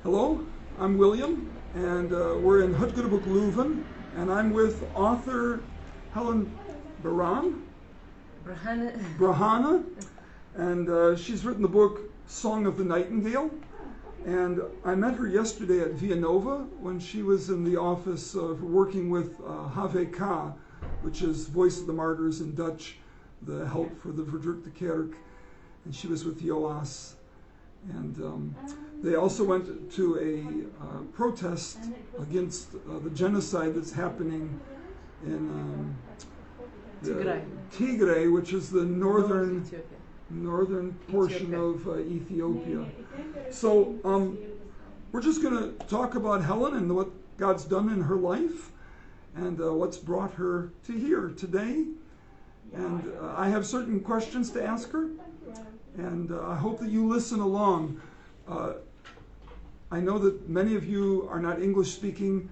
Hello, I'm William, and we're in Hutgudebook Leuven, and I'm with author Helen Berhane, Berhane, and she's written the book Song of the Nightingale. And I met her yesterday at Villanova when she was in the office working with HVK, which is Voice of the Martyrs in Dutch, the help for the Verdrukte Kerk, and she was with Joas. And they also went to a protest against the genocide that's happening in Tigray, which is the northern portion of Ethiopia. So we're just going to talk about Helen and what God's done in her life and what's brought her to here today. And I have certain questions to ask her, and I hope that you listen along. I know that many of you are not English speaking.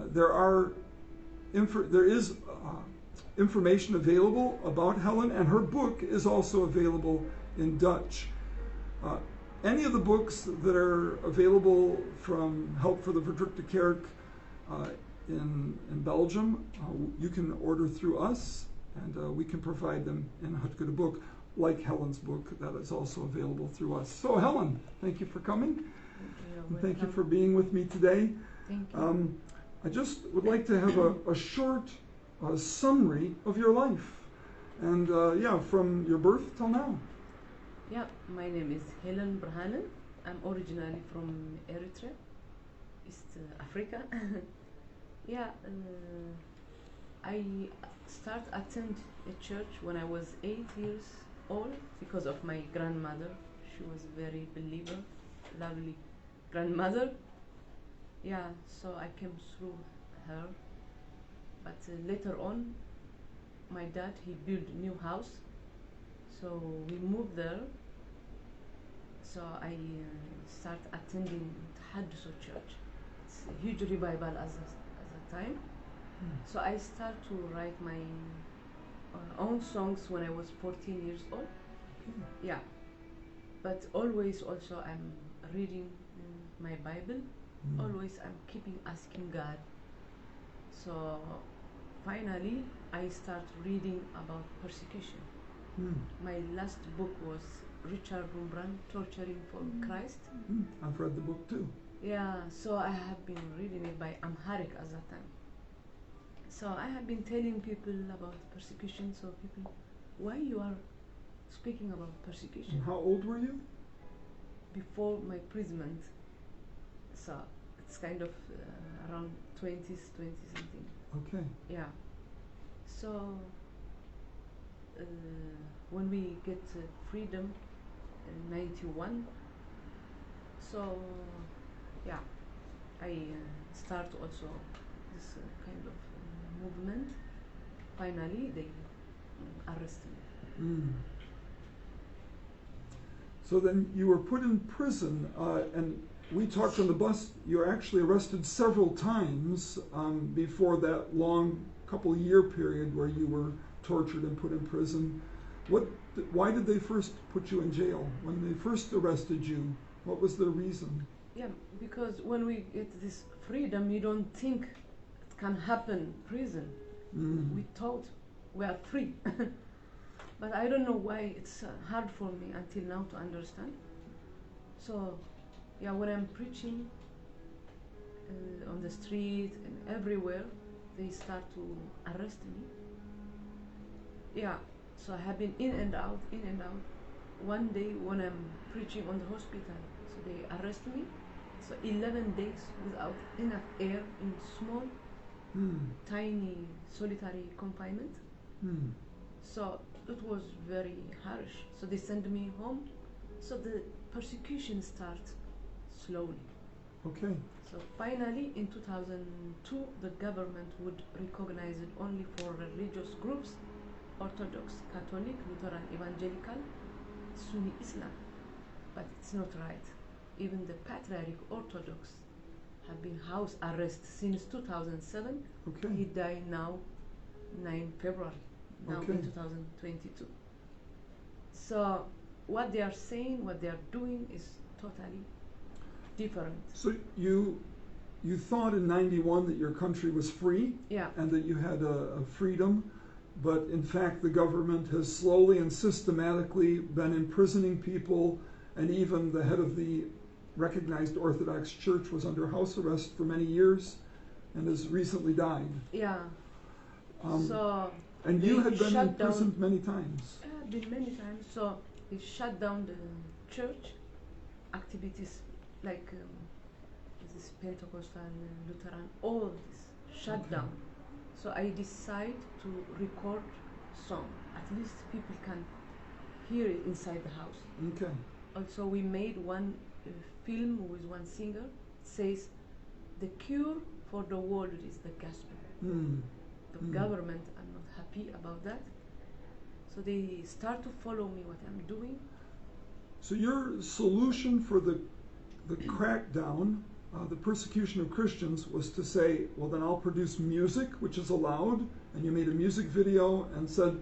There is information available about Helen, and her book is also available in Dutch. Any of the books that are available from Help for the Verdrukte Kerk in Belgium, you can order through us, and we can provide them in a Hutgudebook, like Helen's book, that is also available through us. So Helen, thank you for coming. And thank you for being with me today. Thank you. I just would like to have a short summary of your life. And from your birth till now. Yeah, my name is Helen Berhane. I'm originally from Eritrea, East Africa. I started attend a church when I was 8 years old because of my grandmother. She was a very believer, lovely grandmother. Yeah, so I came through her. But later on, my dad, he built a new house. So we moved there. So I started attending Tahadduso church. It's a huge revival at the time. So I started to write my own songs when I was 14 years old. Yeah. But always also I'm reading my Bible. Always I'm keeping asking God. So finally I start reading about persecution. My last book was Richard Rumbrand, Torturing for Christ. I've read the book too. Yeah, so I have been reading it by Amharic at that time. So I have been telling people about persecution, so people, why you are speaking about persecution? And how old were you? Before my imprisonment. So it's kind of around 20s, 20 something. Okay. Yeah. So when we get freedom in 91, so yeah, I start also this kind of movement. Finally, they arrest me. So then you were put in prison, and we talked on the bus. You were actually arrested several times before that long couple-year period where you were tortured and put in prison. Why did they first put you in jail? When they first arrested you, what was the reason? Yeah, because when we get this freedom, you don't think it can happen prison. We thought we are free. But I don't know why it's hard for me until now to understand. So, yeah, when I'm preaching on the street and everywhere, they start to arrest me. Yeah, so I have been in and out, in and out. One day when I'm preaching on the hospital, so they arrest me. So 11 days without enough air in small, tiny, solitary confinement. So it was very harsh. So they sent me home. So the persecution starts slowly. Okay. So finally, in 2002, the government would recognize it only for religious groups: Orthodox, Catholic, Lutheran, Evangelical, Sunni Islam. But it's not right. Even the Patriarch Orthodox have been house arrest since 2007. Okay. He died now, 9 February, now Okay. in 2022. So what they are saying, what they are doing is totally different. So you thought in '91 that your country was free, Yeah. and that you had a freedom, but in fact the government has slowly and systematically been imprisoning people, and even the head of the recognized Orthodox Church was under house arrest for many years and has recently died. Yeah. So and you had been shut imprisoned many times. been many times. So they shut down the church activities like this Pentecostal, Lutheran, all this shut Okay. down. So I decide to record song. At least people can hear it inside the house. Okay. Also, we made one film with one singer. It says, "The cure for the world is the gospel." The government are not happy about that, so they start to follow me what I'm doing. So your solution for the crackdown, the persecution of Christians, was to say, well, then I'll produce music, which is allowed, and you made a music video and said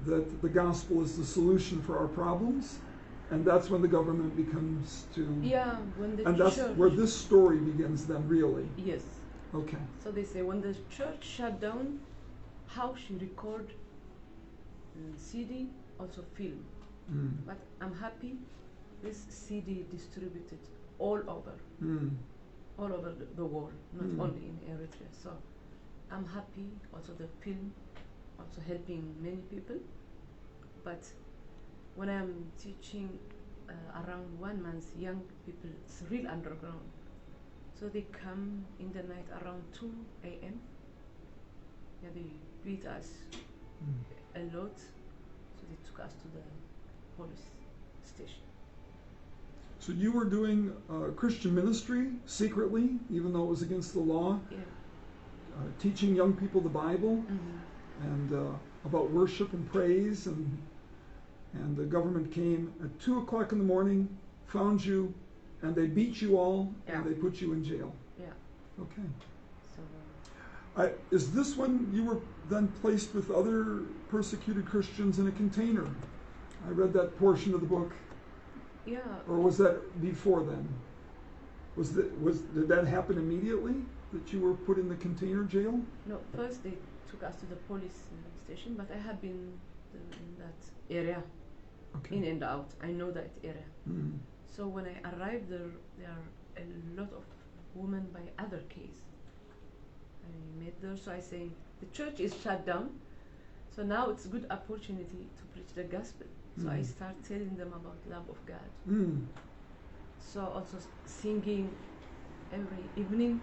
that the gospel is the solution for our problems, and that's when the government becomes to... Yeah, when the and that's church... where this story begins then, really. Yes. Okay. So they say, when the church shut down, how she record CD, also film. But I'm happy this CD distributed all over the world, not only in Eritrea. So I'm happy. Also the film, also helping many people. But when I'm teaching around 1 month, young people, it's real underground. So they come in the night around 2 a.m. Yeah, they beat us a lot. So they took us to the police station. So you were doing Christian ministry secretly, even though it was against the law, Yeah. Teaching young people the Bible and about worship and praise, and the government came at 2 o'clock in the morning, found you, and they beat you all, and they put you in jail. Yeah. Okay. So Is this when you were then placed with other persecuted Christians in a container? I read that portion of the book. yeah. Or was that before then? Did that happen immediately, that you were put in the container jail? No, first they took us to the police station, but I have been in that area, in and out. I know that area. So when I arrived there are a lot of women by other case. I met there, so I say, the church is shut down, so now it's a good opportunity to preach the gospel. So I start telling them about love of God. So also singing every evening.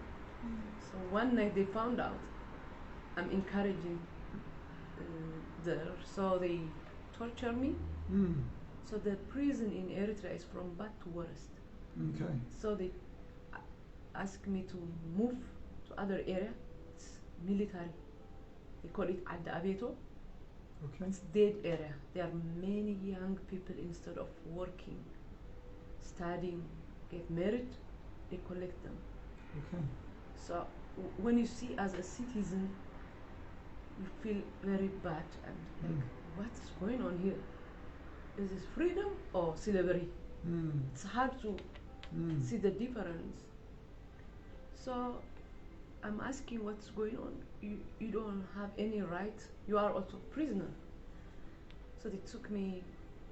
So one night they found out I'm encouraging there, so they torture me. So the prison in Eritrea is from bad to worst. Okay. So they asked me to move to other area. It's military. They call it Adda Abeto. Okay. It's dead area. There are many young people, instead of working, studying, get married, they collect them. Okay. So when you see as a citizen, you feel very bad and like, what is going on here? Is this freedom or slavery? It's hard to see the difference. So I'm asking what's going on. You don't have any right. You are also prisoner. So they took me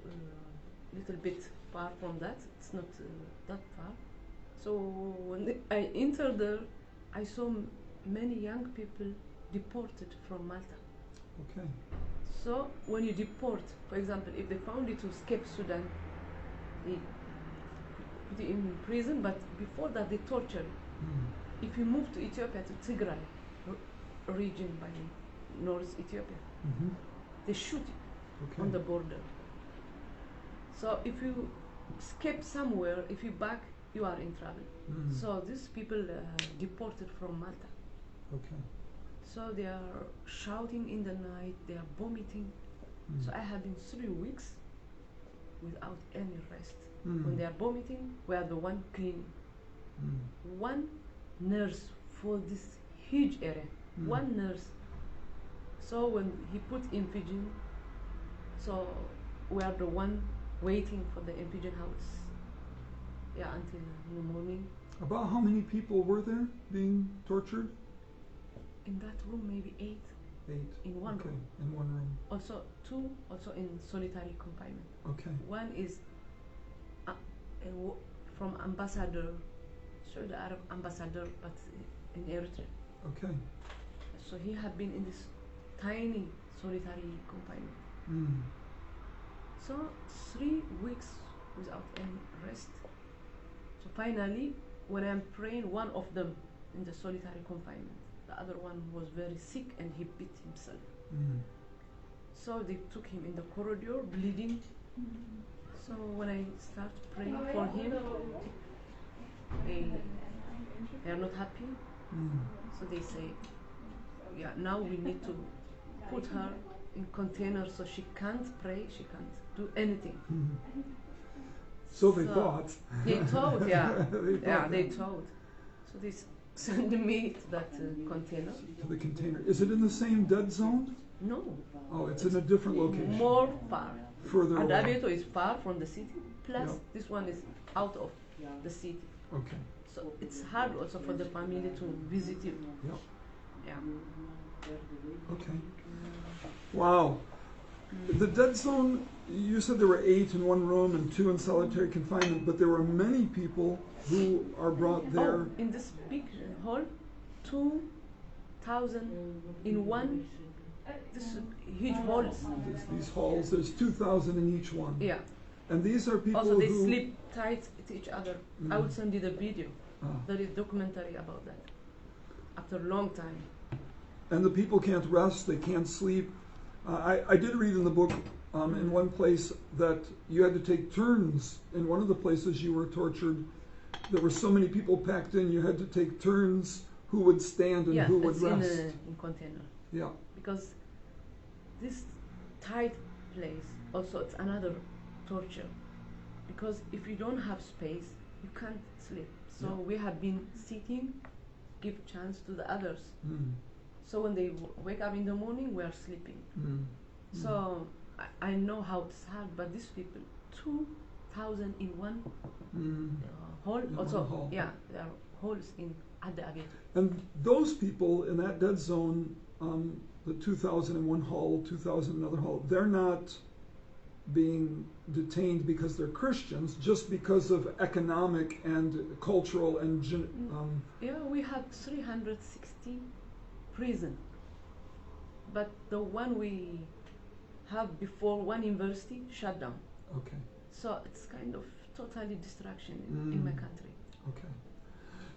a little bit far from that. It's not that far. So when I entered there, I saw many young people deported from Malta. Okay. So when you deport, for example, if they found you to escape Sudan, they put you in prison, but before that they torture you. If you move to Ethiopia, to Tigray region by North Ethiopia, they shoot you on the border. So if you escape somewhere, if you back, you are in trouble. So these people deported from Malta. Okay. So they are shouting in the night, they are vomiting. So I have been 3 weeks without any rest. When they are vomiting, we are the one cleaning. One nurse for this huge area. One nurse. So when he put infusion, so we are the one waiting for the infusion house. Yeah, until in the morning. About how many people were there being tortured? In that room, maybe 8. 8. In one okay. room. In one room. Also 2, also in solitary confinement. Okay. One is from ambassador, Saudi Arab ambassador, but in Eritrea. Okay. So he had been in this tiny solitary confinement. Mm. So 3 weeks without any rest. So finally, when I'm praying, one of them in the solitary confinement, the other one was very sick and he beat himself. Mm. So they took him in the corridor, bleeding. So when I start praying for him, they are not happy. Mm. So they say, yeah, now we need to put her in container so she can't pray, she can't do anything. Mm. So they thought. They thought, yeah. They they thought. So they send me to that container. To the container. Is it in the same dead zone? No. Oh, it's in a different location. More far. Further away. Adabeto is far from the city, plus Yep. this one is out of the city. Okay. So it's hard also for the family to visit you. Yep. Yeah. Okay. Wow. The dead zone, you said there were 8 in one room and 2 in solitary confinement, but there were many people who are brought there. Oh, in this big hall, 2,000 in one. This huge halls. These halls, there's 2,000 in each one. Yeah. And these are people Also, they who sleep tight to each other. I will send you the video. Ah. There is documentary about that. After a long time. And the people can't rest, they can't sleep. I did read in the book in one place that you had to take turns. In one of the places you were tortured, there were so many people packed in, you had to take turns who would stand and who would rest. Yeah, it's in container. Yeah. Because this tight place, also it's another torture. Because if you don't have space, you can't sleep. So we have been sitting, give chance to the others. Mm. So when they wake up in the morning, we are sleeping. Mm. So I know how it's hard, but these people, 2,000 in one hall. In also, one hall. yeah, there are halls in Adda Abed. And those people in that dead zone, the 2,000 in one hall, 2,000 in another hall, they're not being detained because they're Christians, just because of economic and cultural and yeah, we have 360 prison, but the one we have before one university shut down. Okay. So it's kind of totally distraction in my country. Okay.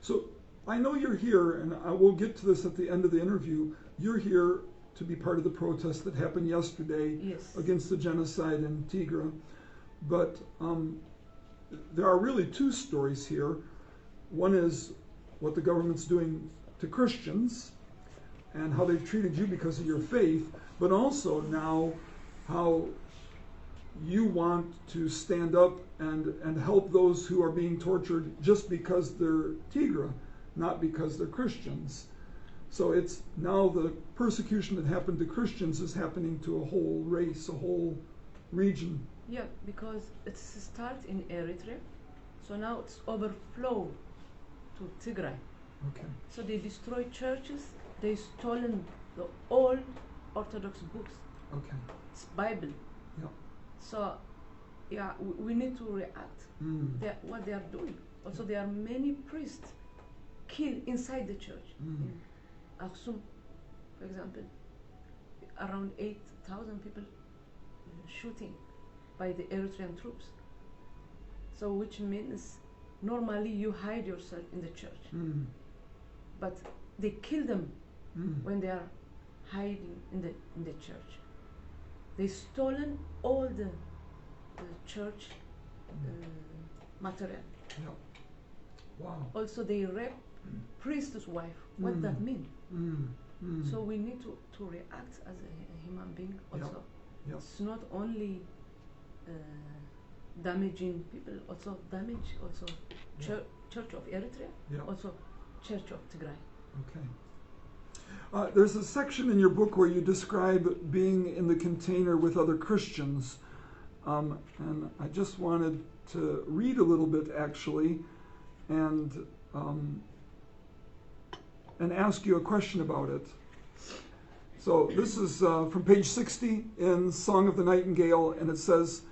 So I know you're here, and I will get to this at the end of the interview. You're here to be part of the protest that happened yesterday against the genocide in Tigray. But there are really 2 stories here. One is what the government's doing to Christians and how they've treated you because of your faith, but also now how you want to stand up and help those who are being tortured just because they're Tigray, not because they're Christians. So it's now the persecution that happened to Christians is happening to a whole race, a whole region. Yeah, because it starts in Eritrea, so now it's overflow to Tigray. Okay. So they destroy churches, they stolen the old Orthodox books. Okay. It's Bible. Yeah. So, yeah, we need to react. What they are doing. Also, there are many priests killed inside the church. In Aksum, for example, around 8,000 people shooting by the Eritrean troops. So, which means normally you hide yourself in the church, but they kill them when they are hiding in the church. They stolen all the church material. Yeah. Wow. Also, they rape priest's wife. What that mean? So we need to react as a human being also. Yep. It's not only damaging people, also damage also Church of Eritrea, also Church of Tigray. Okay. There's a section in your book where you describe being in the container with other Christians. And I just wanted to read a little bit, actually, and ask you a question about it. So this is from page 60 in Song of the Nightingale, and it says,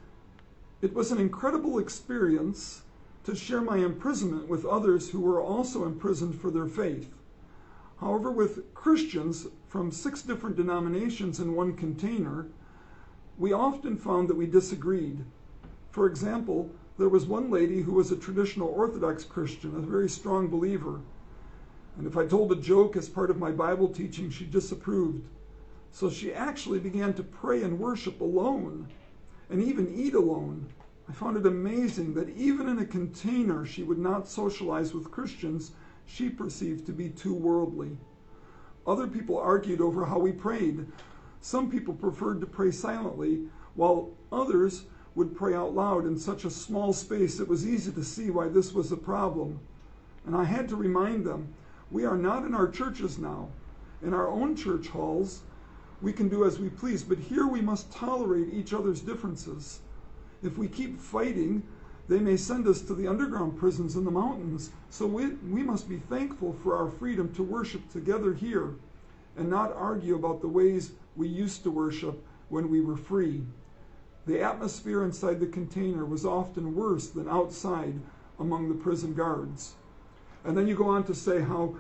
"It was an incredible experience to share my imprisonment with others who were also imprisoned for their faith. However, with Christians from 6 different denominations in one container, we often found that we disagreed. For example, there was one lady who was a traditional Orthodox Christian, a very strong believer. And if I told a joke as part of my Bible teaching, she disapproved. So she actually began to pray and worship alone, and even eat alone. I found it amazing that even in a container she would not socialize with Christians she perceived to be too worldly. Other people argued over how we prayed. Some people preferred to pray silently, while others would pray out loud in such a small space it was easy to see why this was a problem. And I had to remind them, we are not in our churches now. In our own church halls, we can do as we please, but here we must tolerate each other's differences. If we keep fighting, they may send us to the underground prisons in the mountains. So we must be thankful for our freedom to worship together here and not argue about the ways we used to worship when we were free. The atmosphere inside the container was often worse than outside among the prison guards." And then you go on to say how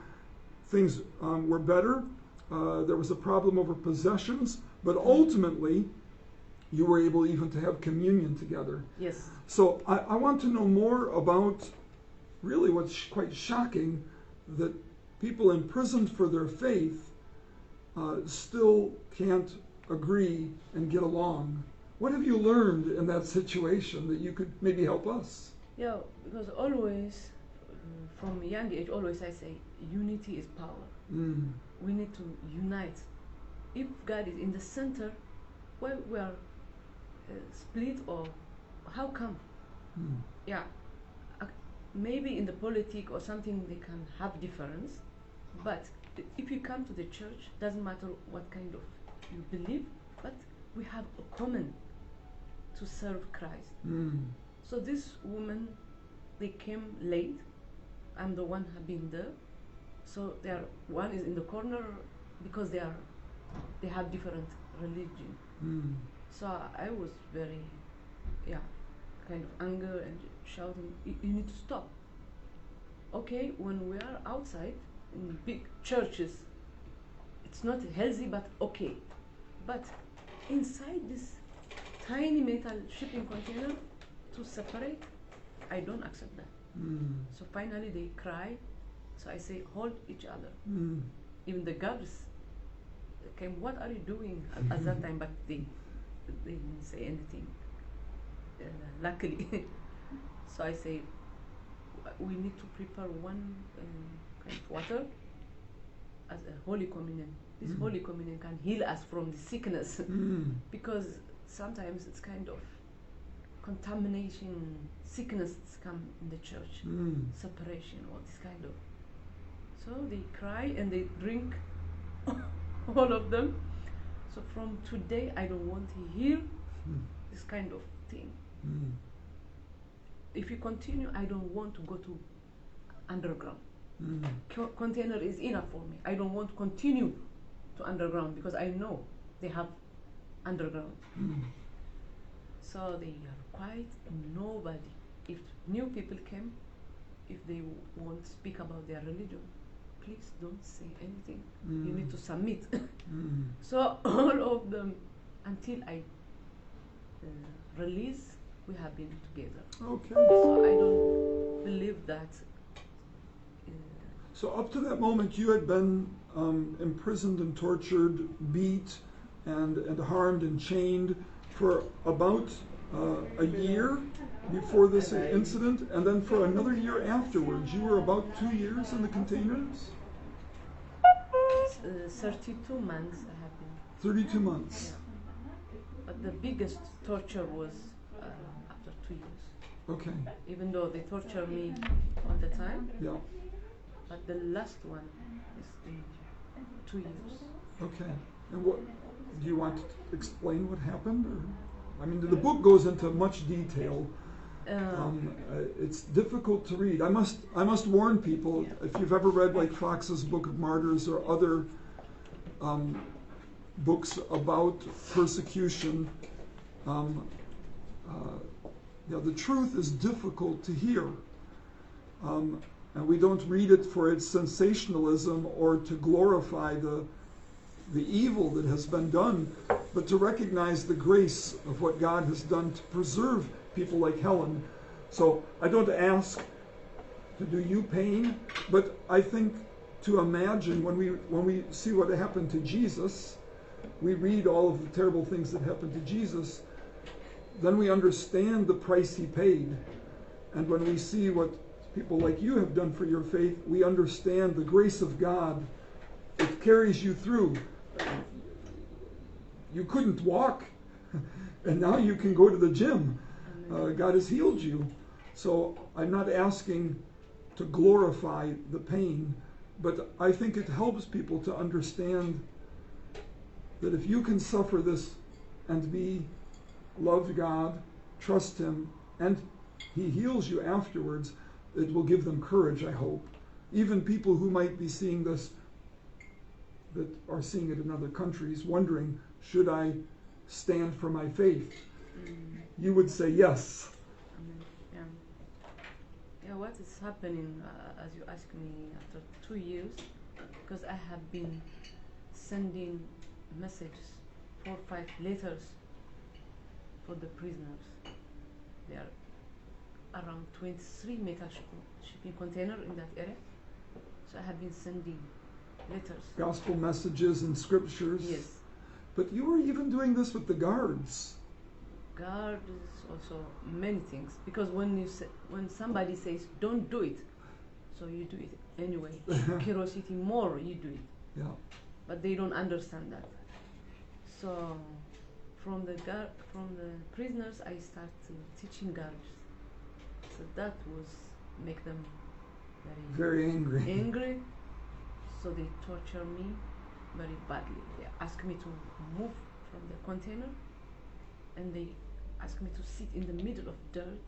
things were better. There was a problem over possessions, but ultimately you were able even to have communion together. Yes. So I want to know more about really what's quite shocking, that people imprisoned for their faith still can't agree and get along. What have you learned in that situation that you could maybe help us? Yeah, because always, from a young age, always I say, unity is power. We need to unite. If God is in the center, why we are split, or how come? Yeah, maybe in the politics or something they can have difference, but if you come to the church, doesn't matter what kind of you believe, but we have a common to serve Christ. So this woman, they came late. I'm the one have been there. So one is in the corner because they have different religion. So I was very, kind of anger and shouting, you need to stop. Okay, when we are outside in big churches, it's not healthy, but okay. But inside this tiny metal shipping container, to separate, I don't accept that. So finally they cry. So I say, hold each other. Even the guards came, what are you doing at that time? But they didn't say anything, luckily. So I say, we need to prepare one kind of water as a Holy Communion. This Holy Communion can heal us from the sickness, because sometimes it's kind of contamination, sickness come in the church, separation, all this kind of. So they cry and they drink, all of them. So from today, I don't want to hear this kind of thing. If you continue, I don't want to go to underground. Container is enough for me. I don't want to continue to underground because I know they have underground. So they are quiet, nobody. If new people came, if they won't speak about their religion, please don't say anything. You need to submit. So all of them, until I release, we have been together. Okay. So I don't believe that. So up to that moment, you had been imprisoned and tortured, beat, and harmed and chained for about a year before this incident, and then for another year afterwards. You were about 2 years in the containers? 32 months I have been. 32 months. Yeah. But the biggest torture was after 2 years. Okay. Even though they torture me all the time. Yeah. But the last one is in 2 years. Okay. And what do you want to explain what happened, or I mean, the book goes into much detail. It's difficult to read. I must warn people, if you've ever read like Fox's Book of Martyrs or other books about persecution, the truth is difficult to hear. And we don't read it for its sensationalism or to glorify the evil that has been done, but to recognize the grace of what God has done to preserve people like Helen. So I don't ask to do you pain, but I think to imagine when we see what happened to Jesus, we read all of the terrible things that happened to Jesus, then we understand the price he paid. And when we see what people like you have done for your faith, we understand the grace of God. It carries you through. You couldn't walk, and now you can go to the gym. God has healed you. So I'm not asking to glorify the pain, but I think it helps people to understand that if you can suffer this and love God, trust him, and he heals you afterwards, it will give them courage, I hope. Even people who might be seeing this, that are seeing it in other countries, wondering, should I stand for my faith? You would say yes. Yeah, what is happening, as you ask me, after 2 years, because I have been sending messages, 4 or 5 letters for the prisoners. There are around 23 metal shipping containers in that area. So I have been sending letters. Gospel messages and scriptures. Yes. But you were even doing this with the guards. Guards, also many things. Because when somebody says, don't do it, so you do it anyway. Curiosity more, you do it. Yeah. But they don't understand that. So from the prisoners, I started teaching guards. So that was make them very angry. Angry. So they torture me very badly. They ask me to move from the container, and they ask me to sit in the middle of dirt,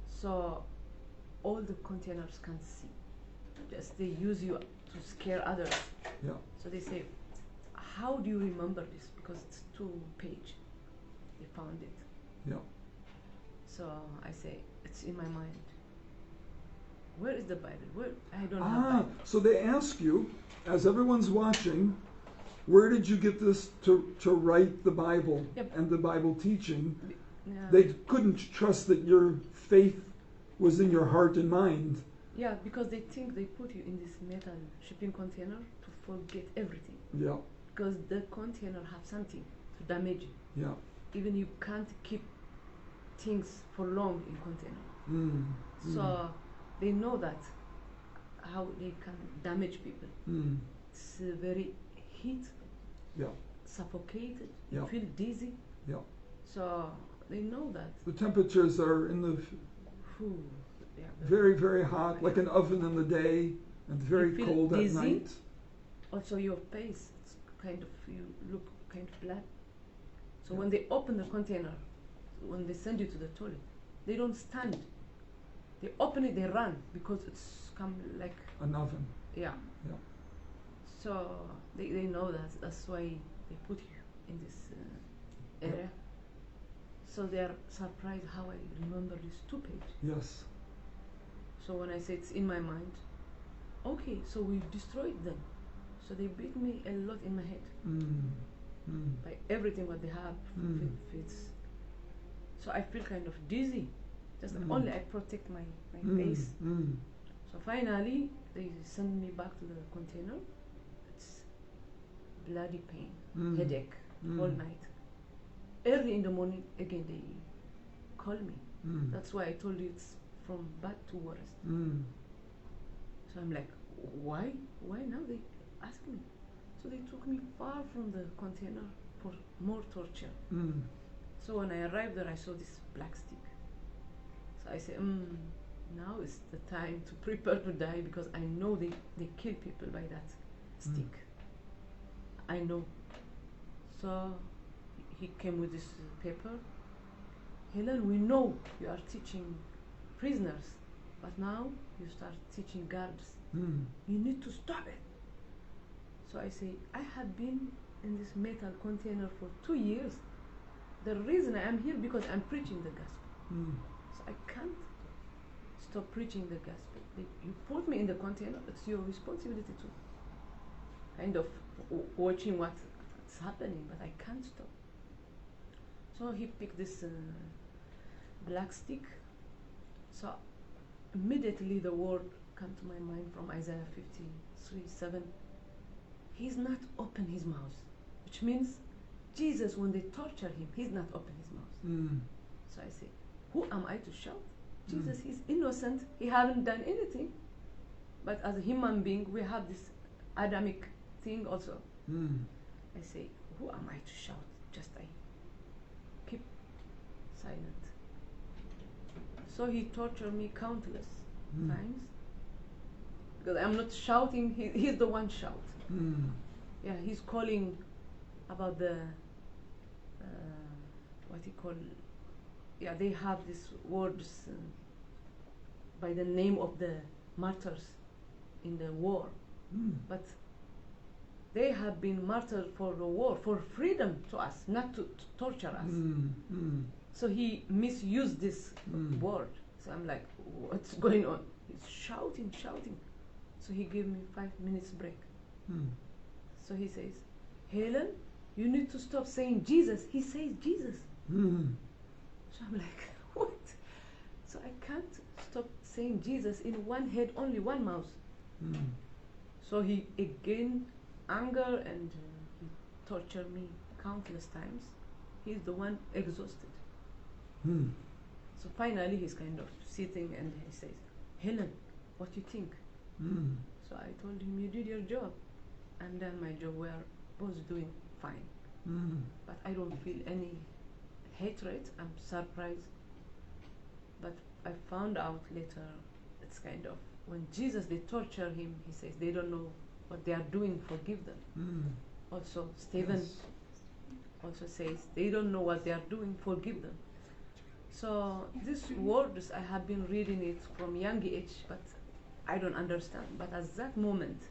so all the containers can see. Just they use you to scare others. Yeah. So they say, how do you remember this? Because it's 2-page. They found it. Yeah. So I say, it's in my mind. Where is the Bible? Where? I don't have Bible. So they ask you, as everyone's watching, where did you get this to write the Bible and the Bible teaching? Yeah. They couldn't trust that your faith was in your heart and mind. Yeah, because they think they put you in this metal shipping container to forget everything. Yeah. Because the container have something to damage you. Yeah. Even you can't keep things for long in container. So they know that how they can damage people. It's very heat, suffocated, you feel dizzy. Yeah. So they know that. The temperatures are in the very, very hot, like an oven in the day, and very cold dizzy. At night. Also your face, it's kind of, you look kind of black. So when they open the container, when they send you to the toilet, they don't stand. They open it, they run, because it's come like an oven. Yeah. Yeah. So they know that. That's why they put you in this area. So they are surprised how I remember this 2-page. Yes. So when I say it's in my mind, okay, so we destroyed them. So they beat me a lot in my head. By everything what they have fits. So I feel kind of dizzy. Just only I protect my face. So finally they send me back to the container. It's bloody pain, headache, all night. Early in the morning again they call me. That's why I told you it's from bad to worse. So I'm like, why? Why now they ask me? So they took me far from the container for more torture. So when I arrived there, I saw this black stick. So I said, now is the time to prepare to die, because I know they kill people by that stick. I know. So he came with this paper. Helen, we know you are teaching prisoners, but now you start teaching guards. You need to stop it. So I say, I have been in this metal container for 2 years. The reason I am here because I'm preaching the gospel. So I can't stop preaching the gospel. You put me in the container, it's your responsibility to kind of watching what's happening, but I can't stop. So he picked this black stick. So immediately the word came to my mind from Isaiah 53:7. He's not open his mouth, which means Jesus, when they torture him, he's not open his mouth. So I say, who am I to shout? Jesus, he's innocent. He haven't done anything. But as a human being, we have this Adamic thing also. I say, who am I to shout? Just I keep silent. So he tortured me countless times. Because I'm not shouting, he's the one shout. Yeah, he's calling about the, what he call, yeah, they have these words by the name of the martyrs in the war. But they have been martyred for the war, for freedom to us, not to torture us. So he misused this word. So I'm like, what's going on? He's shouting. So he gave me 5 minutes break. So he says, Helen, you need to stop saying Jesus. He says Jesus. So I'm like, what? So I can't stop saying Jesus in one head, only one mouth. So he again anger and he tortured me countless times. He's the one exhausted. So finally he's kind of sitting and he says, Helen, what do you think? So I told him, you did your job. And then my job, we are both doing fine. But I don't feel any hatred. I'm surprised. But I found out later, it's kind of, when Jesus, they torture him, he says, they don't know what they are doing, forgive them. Also, Stephen also says, they don't know what they are doing, forgive them. So these words, I have been reading it from young age, but I don't understand. But at that moment,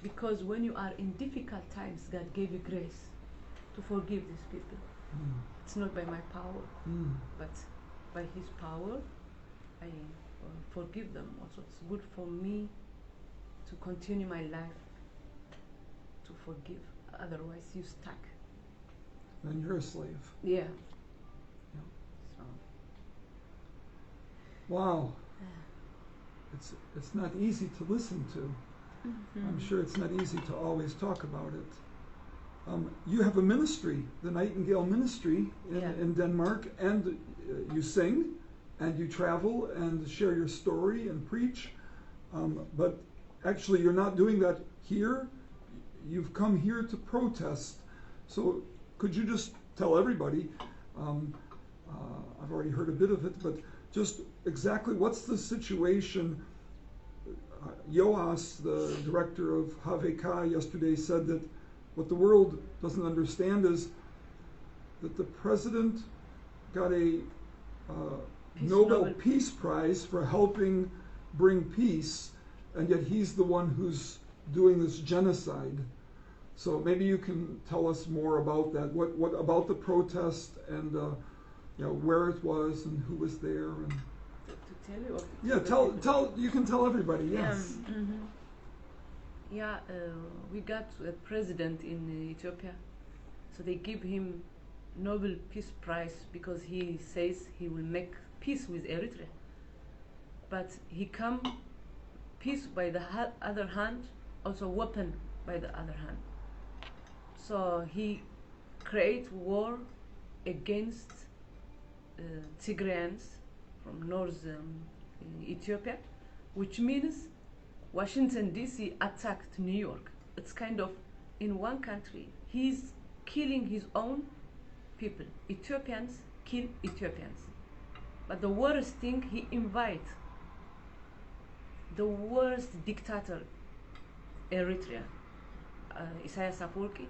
because when you are in difficult times, God gave you grace to forgive these people. It's not by my power, but by His power, I forgive them. Also, it's good for me to continue my life, to forgive. Otherwise, you stuck. Then you're a slave. Yeah. So. Wow. It's not easy to listen to. I'm sure it's not easy to always talk about it. You have a ministry, the Nightingale Ministry in Denmark, and you sing, and you travel and share your story and preach. But actually, you're not doing that here. You've come here to protest. So could you just tell everybody, I've already heard a bit of it, but just exactly what's the situation? Joas, the director of HVK, yesterday said that what the world doesn't understand is that the president got a Nobel Peace Prize for helping bring peace, and yet he's the one who's doing this genocide. So maybe you can tell us more about that. What about the protest, and where it was and who was there, and to tell you. Yeah, tell. You can tell everybody. Yes. We got a president in Ethiopia, so they give him Nobel Peace Prize because he says he will make peace with Eritrea. But he come peace by the other hand, also weapon by the other hand. So he create war against Tigrayans from northern Ethiopia, which means Washington DC attacked New York. It's kind of in one country. He's killing his own people. Ethiopians kill Ethiopians. But the worst thing, he invite the worst dictator, Eritrea, Isaias Afwerki.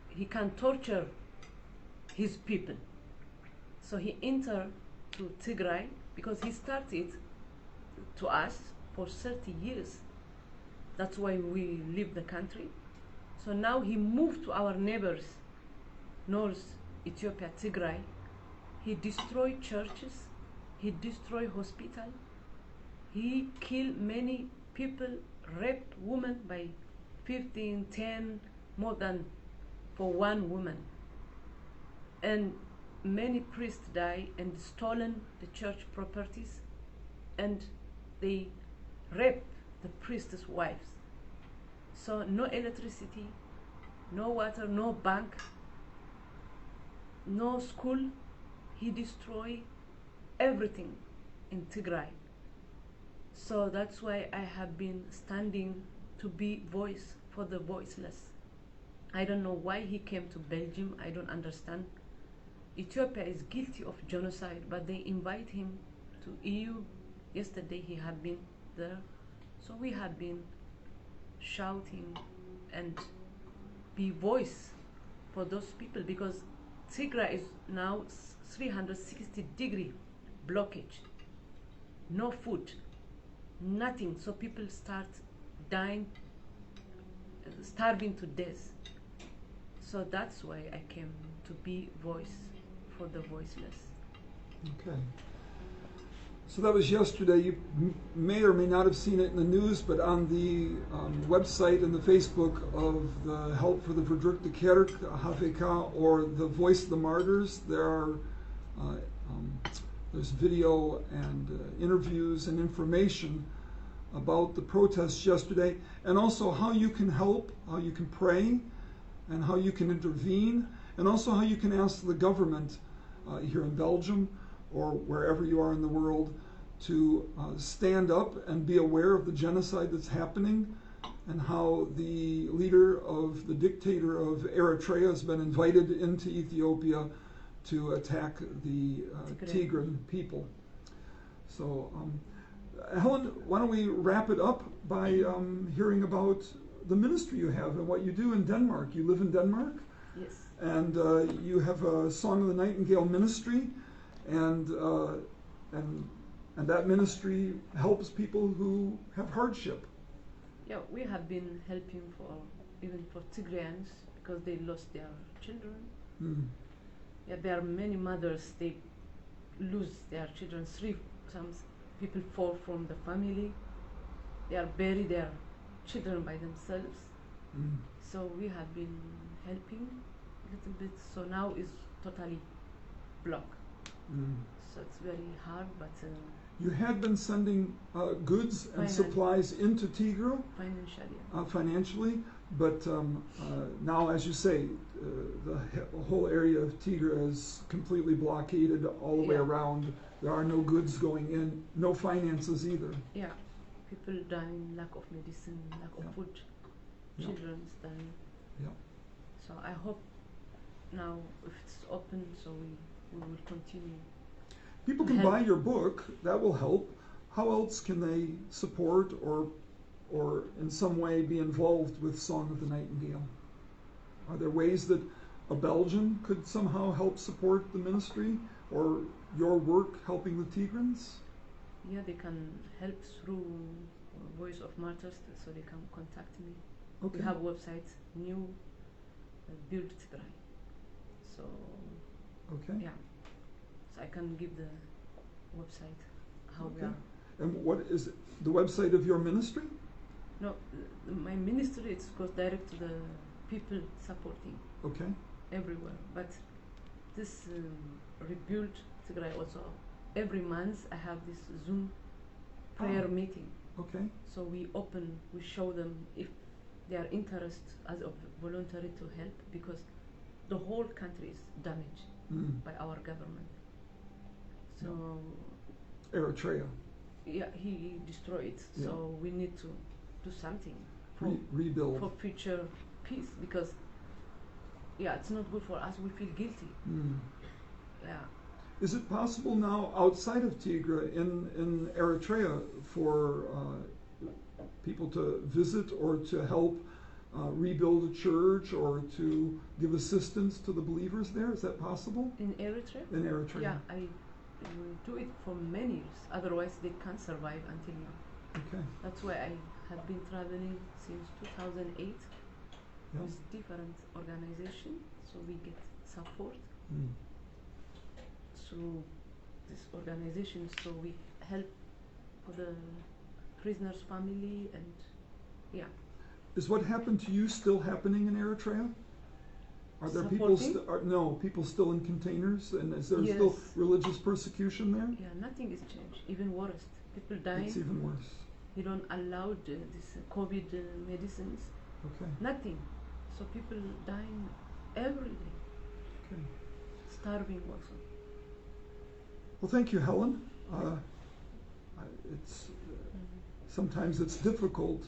He can torture his people. So he entered to Tigray because he started to us for 30 years. That's why we leave the country. So now he moved to our neighbors, North Ethiopia, Tigray. He destroyed churches, he destroyed hospitals, he killed many people, raped women by 15, 10, more than for one woman. And many priests died and stolen the church properties, and they raped the priests' wives. So no electricity, no water, no bank, no school. He destroyed everything in Tigray. So that's why I have been standing to be voice for the voiceless. I don't know why he came to Belgium. I don't understand. Ethiopia is guilty of genocide, but they invite him to EU. Yesterday he had been there. So we have been shouting and be voice for those people, because Tigray is now 360-degree blockage. No food, nothing. So people start dying, starving to death. So that's why I came to be voice for the voiceless. Okay. So that was yesterday. You may or may not have seen it in the news, but on the website and the Facebook of the Help for the Verdrukte Kerk, HVK, or the Voice of the Martyrs, there's video and interviews and information about the protests yesterday, and also how you can help, how you can pray, and how you can intervene, and also how you can ask the government here in Belgium or wherever you are in the world to stand up and be aware of the genocide that's happening, and how the leader of the dictator of Eritrea has been invited into Ethiopia to attack the Tigran people. So, Helen, why don't we wrap it up by hearing about the ministry you have and what you do in Denmark. You live in Denmark? Yes. And you have a Song of the Nightingale ministry, and that ministry helps people who have hardship. Yeah, we have been helping even for Tigrayans, because they lost their children. Mm. Yeah, there are many mothers, they lose their children. Some people fall from the family. They are bury their children by themselves. Mm. So we have been helping a little bit. So now it's totally blocked. Mm. So it's very hard, but you had been sending goods and supplies into Tigray financially, but now, as you say, the whole area of Tigray is completely blockaded all the way around. There are no goods going in, no finances either. Yeah, people dying, lack of medicine, lack of food, children's dying. Yeah. So I hope now, if it's open, so we will continue. People can buy your book. That will help. How else can they support or in some way be involved with Song of the Nightingale? Are there ways that a Belgian could somehow help support the ministry or your work helping the Tigrans? Yeah, they can help through Voice of Martyrs, so they can contact me. Okay. We have a website, new Build Tigray. So, okay. Yeah. So I can give the website how we are. And what is it, the website of your ministry? No, my ministry goes direct to the people supporting. Okay. Everywhere. But this Rebuild Tigray also, every month I have this Zoom prayer meeting. Okay. So we show them if they are interested as a voluntary to help, because the whole country is damaged by our government. So Eritrea. Yeah, he destroyed it. Yeah. So we need to do something rebuild for future peace, because it's not good for us. We feel guilty. Yeah. Is it possible now outside of Tigray in Eritrea for people to visit or to help rebuild a church or to give assistance to the believers there? Is that possible? In Eritrea? In Eritrea. Yeah, I do it for many years. Otherwise, they can't survive until now. Okay. That's why I have been traveling since 2008 Yeah. with different organizations, so we get support. Mm. So this organization, so we help for the prisoners' family, and yeah. Is what happened to you still happening in Eritrea? Are there people? People still in containers, and is there still religious persecution there? Yeah, nothing is changed. Even worse, people dying. It's even worse. You don't allow this COVID medicines. Okay. Nothing. So people dying every day. Okay. Starving also. Well, thank you, Helen. Sometimes it's difficult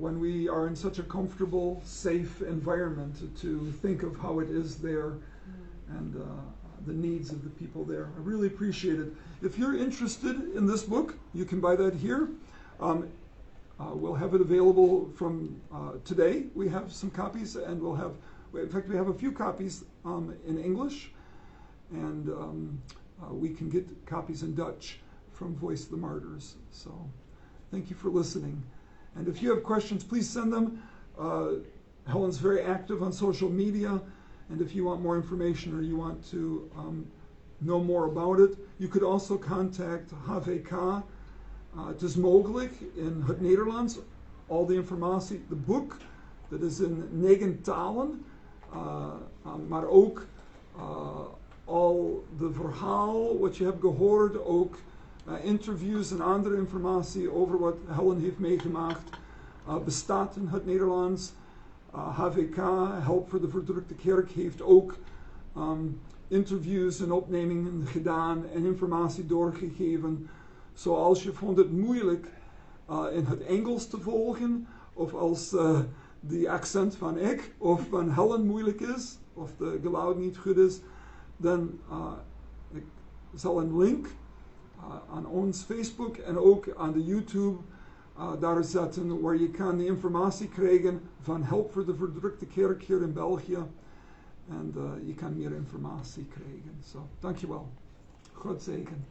when we are in such a comfortable, safe environment to think of how it is there and the needs of the people there. I really appreciate it. If you're interested in this book, you can buy that here. We'll have it available from today. We have some copies, and in fact, we have a few copies in English, and we can get copies in Dutch from Voice of the Martyrs. So thank you for listening. And if you have questions, please send them. Helen's very active on social media, and if you want more information or you want to know more about it, you could also contact HVK. Het is mogelijk in het Nederlands. Al die informatie, de boek, dat is in 9 talen, maar ook al de verhaal wat je hebt gehoord, ook interviews en andere informatie over wat Helen heeft meegemaakt, bestaat in het Nederlands. HVK, Help voor de Verdrukte Kerk, heeft ook interviews en opnemingen gedaan en informatie doorgegeven. Zoals je vond het moeilijk in het Engels te volgen, of als die accent van ik of van Helen moeilijk is, of de geluid niet goed is, dan ik zal een link aan ons Facebook en ook aan de YouTube daar zetten, waar je kan de informatie krijgen van Help voor de Verdrukte Kerk hier in België. En je kan meer informatie krijgen. Dankjewel. God zegen.